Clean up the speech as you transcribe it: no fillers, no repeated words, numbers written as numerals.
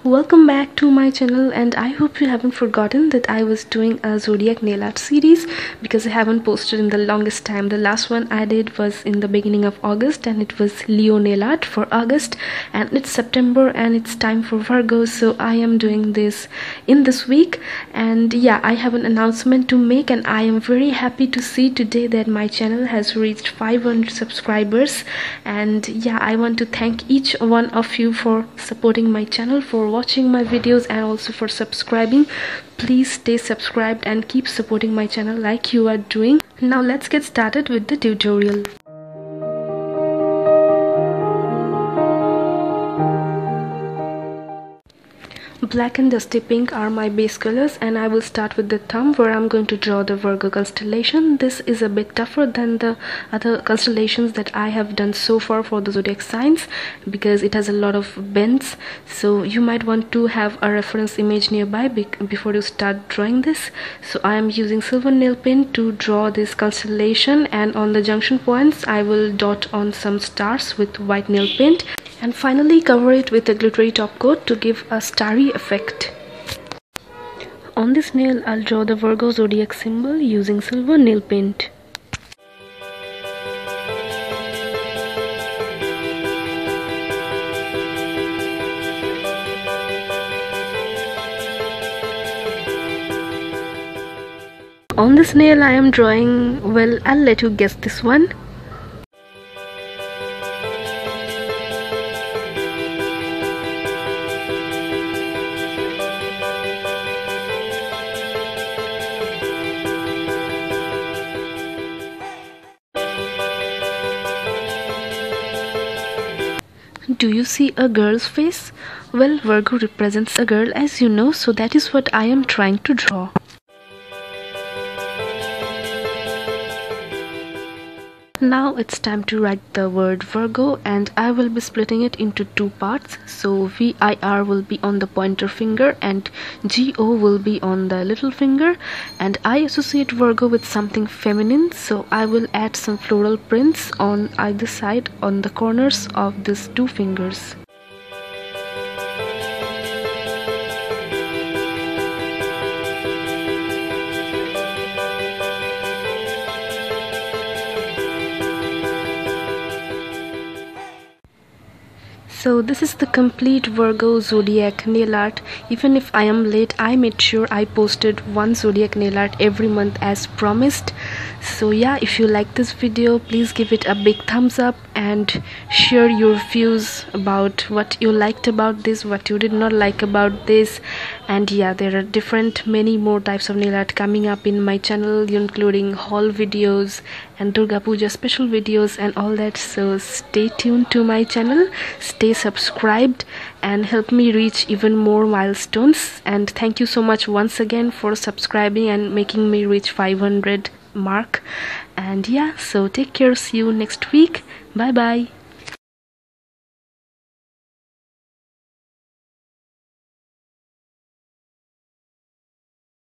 Welcome back to my channel, and I hope you haven't forgotten that I was doing a Zodiac nail art series because I haven't posted in the longest time. The last one I did was in the beginning of August and it was Leo nail art for August, and it's September and it's time for Virgo, so I am doing this in this week. And yeah, I have an announcement to make, and I am very happy to see today that my channel has reached 500 subscribers. And yeah, I want to thank each one of you for supporting my channel, for watching my videos, and also for subscribing. Please stay subscribed and keep supporting my channel like you are doing. Now let's get started with the tutorial. Black and dusty pink are my base colors, and I will start with the thumb where I'm going to draw the Virgo constellation. This is a bit tougher than the other constellations that I have done so far for the zodiac signs because it has a lot of bends, so you might want to have a reference image nearby before you start drawing this. So I am using silver nail pen to draw this constellation, and on the junction points I will dot on some stars with white nail paint, and finally cover it with a glittery top coat to give a starry effect. On this nail I'll draw the Virgo zodiac symbol using silver nail paint. On this nail I am drawing, well, I'll let you guess this one. Do you see a girl's face? Well, Virgo represents a girl, as you know, so that is what I am trying to draw. Now it's time to write the word Virgo, and I will be splitting it into two parts. So VIR will be on the pointer finger and GO will be on the little finger, and I associate Virgo with something feminine, so I will add some floral prints on either side on the corners of these two fingers. So this is the complete Virgo zodiac nail art. Even if I am late, I made sure I posted one zodiac nail art every month as promised. So yeah, if you like this video, please give it a big thumbs up and share your views about what you liked about this, what you did not like about this. And yeah, there are many more types of nail art coming up in my channel, including haul videos and Durga Puja special videos and all that. So stay tuned to my channel, stay subscribed, and help me reach even more milestones. And thank you so much once again for subscribing and making me reach 500 mark. And yeah, so take care, see you next week, bye bye.